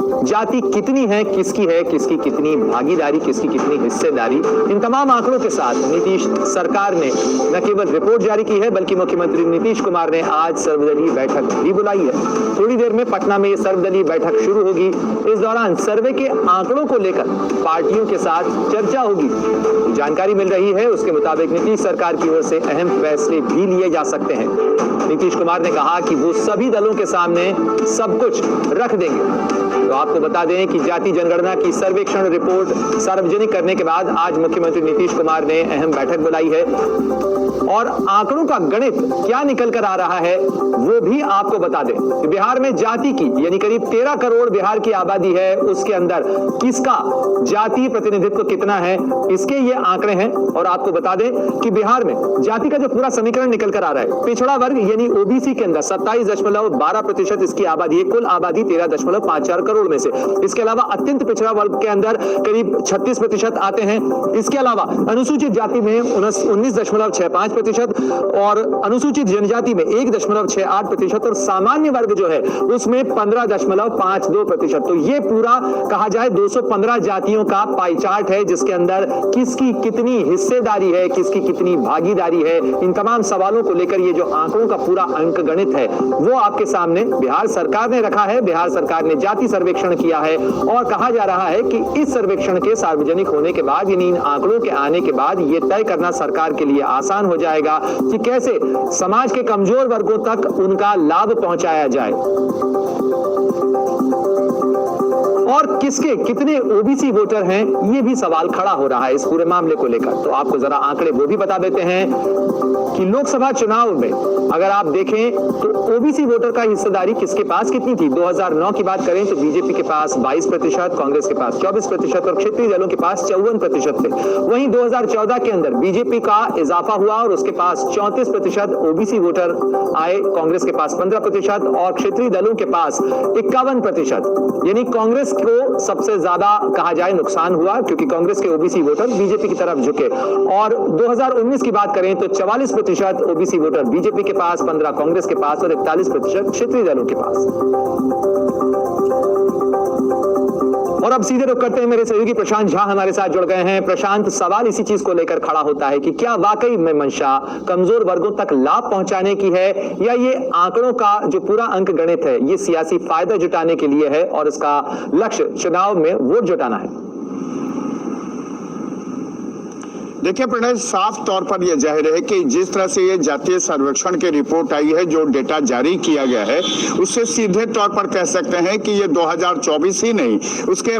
जाति कितनी है, किसकी कितनी भागीदारी, किसकी कितनी हिस्सेदारी, इन तमाम आंकड़ों के साथ नीतीश सरकार ने न केवल रिपोर्ट जारी की है बल्कि मुख्यमंत्री नीतीश कुमार ने आज सर्वदलीय बैठक भी बुलाई है। थोड़ी देर में पटना में यह सर्वदलीय बैठक शुरू होगी। इस दौरान सर्वे के आंकड़ों को लेकर पार्टियों के साथ चर्चा होगी। जानकारी मिल रही है उसके मुताबिक नीतीश सरकार की ओर से अहम फैसले भी लिए जा सकते हैं। नीतीश कुमार ने कहा कि वो सभी दलों के सामने सब कुछ रख देंगे। तो आपको बता दें कि जाति जनगणना की सर्वेक्षण रिपोर्ट सार्वजनिक करने के बाद आज मुख्यमंत्री नीतीश कुमार ने अहम बैठक बुलाई है और आंकड़ों का गणित क्या निकल कर आ रहा है वो भी आपको बता दें कि बिहार में जाति की यानी करीब 13 करोड़ बिहार की आबादी है, उसके अंदर किसका जातीय प्रतिनिधित्व कितना है, इसके ये आंकड़े हैं। और आपको बता दें कि बिहार में जाति का जो पूरा समीकरण निकल कर आ रहा है, पिछड़ा वर्ग यानी ओबीसी के अंदर 27.12% इसकी आबादी है, कुल आबादी 13.54 करोड़ में से। इसके अलावा अत्यंत पिछड़ा वर्ग के अंदर करीब 36% आते हैं। इसके अलावा अनुसूचित जाति में 19.65% और अनुसूचित जनजाति में 1.68% और सामान्य वर्ग जो है उसमें 15.52%। तो ये पूरा कहा जाए 215 जातियों का पाई चार्ट है जिसके अंदर किसकी कितनी हिस्सेदारी है, किसकी कितनी भागीदारी है। इन तमाम सवालों को लेकर ये जो आंकड़ों का पूरा अंक गणित है वो आपके सामने बिहार सरकार ने रखा है। बिहार सरकार ने जाति सर्वेक्षण किया है और कहा जा रहा है कि इस सर्वेक्षण के सार्वजनिक होने के बाद यानी इन आंकड़ों के आने के बाद ये तय करना सरकार के लिए आसान हो जाएगा कि कैसे समाज के कमजोर वर्गों तक उनका लाभ पहुंचाया जाए और किसके कितने ओबीसी वोटर हैं, ये भी सवाल खड़ा हो रहा है इस पूरे मामले को लेकर। तो आपको जरा आंकड़े वो भी बता देते हैं कि लोकसभा चुनाव में अगर आप देखें तो ओबीसी वोटर का हिस्सेदारी किसके पास कितनी थी। 2009 की बात करें तो बीजेपी के पास 22%, कांग्रेस के पास 24% और क्षेत्रीय दलों के पास 54% थे। वहीं 2014 के अंदर बीजेपी का इजाफा हुआ और उसके पास 34% ओबीसी वोटर आए, कांग्रेस के पास 15% और क्षेत्रीय दलों के पास 51%। यानी कांग्रेस को सबसे ज्यादा कहा जाए नुकसान हुआ क्योंकि कांग्रेस के ओबीसी वोटर बीजेपी की तरफ झुके। और 2019 की बात करें तो 44% ओबीसी वोटर बीजेपी के पास, 15 कांग्रेस के पास और 41% क्षेत्रीय दलों के पास। और अब सीधे रुख करते हैं, मेरे सहयोगी प्रशांत झा हमारे साथ जुड़ गए हैं। प्रशांत, सवाल इसी चीज को लेकर खड़ा होता है कि क्या वाकई में मंशा कमजोर वर्गों तक लाभ पहुंचाने की है या ये आंकड़ों का जो पूरा अंक गणित है ये सियासी फायदा जुटाने के लिए है और इसका लक्ष्य चुनाव में वोट जुटाना है। देखिए प्रणय, साफ तौर पर यह जाहिर है कि जिस तरह से ये जातीय सर्वेक्षण की रिपोर्ट आई है, जो डेटा जारी किया गया है, उससे सीधे तौर पर कह सकते हैं कि ये 2024 ही नहीं, उसके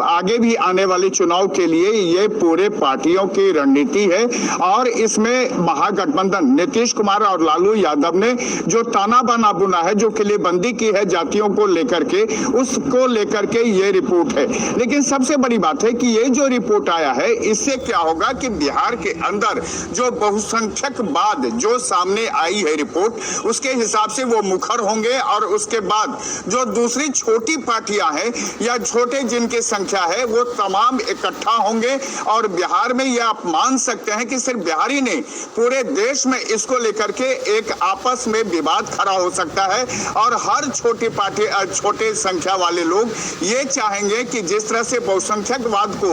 आगे भी आने वाले चुनाव के लिए ये पूरे पार्टियों की रणनीति है। और इसमें महागठबंधन नीतीश कुमार और लालू यादव ने जो ताना बाना बुना है, जो किलेबंदी की है जातियों को लेकर के, उसको लेकर के ये रिपोर्ट है। लेकिन सबसे बड़ी बात है कि ये जो रिपोर्ट आया है इससे क्या होगा कि बिहार के अंदर जो बहुसंख्यकवाद जो सामने आई है रिपोर्ट, उसके हिसाब से वो मुखर होंगे और उसके बाद जो दूसरी छोटी पार्टियां हैं या छोटे जिनकी संख्या है वो तमाम इकट्ठा होंगे। और बिहार में ये आप मान सकते हैं कि सिर्फ बिहार ही नहीं, पूरे देश में इसको लेकर के एक आपस में विवाद खड़ा हो सकता है। और हर छोटी पार्टी, छोटे संख्या वाले लोग ये चाहेंगे कि जिस तरह से बहुसंख्यकवाद को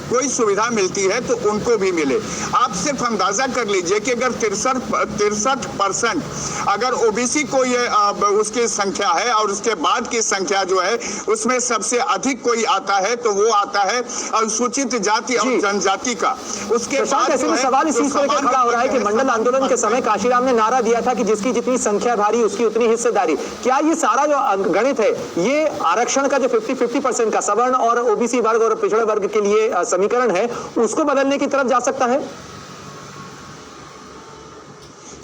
कोई सुविधा मिलती है तो उनको भी मिले। आप सिर्फ अंदाजा कर लीजिए कि अगर 63% अगर ओबीसी को ये उसकी संख्या है और उसके बाद की संख्या जो है उसमें सबसे अधिक कोई आता है तो वो आता है अनुसूचित जाति और जनजाति का। उसके बाद ऐसे में सवाल इसी से खड़ा हो रहा है कि मंडल आंदोलन के समय काशीराम ने नारा दिया था कि जिसकी जितनी संख्या भारी उसकी उतनी हिस्सेदारी। क्या ये सारा जो गणित है ये आरक्षण का जो 50% का सवर्ण और ओबीसी वर्ग और पिछड़े वर्ग के लिए समीकरण है उसको बदलने की तरफ जा सकता है?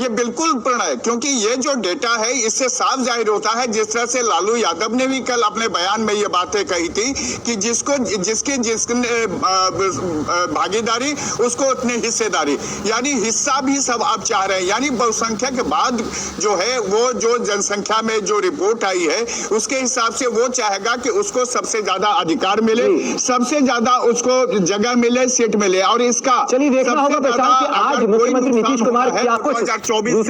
ये बिल्कुल प्रणय, क्योंकि ये जो डेटा है इससे साफ जाहिर होता है, जिस तरह से लालू यादव ने भी कल अपने बयान में ये बातें कही थी कि जिसने भागीदारी उसको उतनी हिस्सेदारी, यानी हिस्सा भी सब आप चाह रहे हैं। यानी बहुसंख्यक बाद जो है वो जो जनसंख्या में जो रिपोर्ट आई है उसके हिसाब से वो चाहेगा कि उसको सबसे ज्यादा अधिकार मिले, सबसे ज्यादा उसको जगह मिले, सीट मिले। और इसका चलिए देखना होगा प्रशांत कि आज मुख्यमंत्री नीतीश कुमार क्या कुछ 24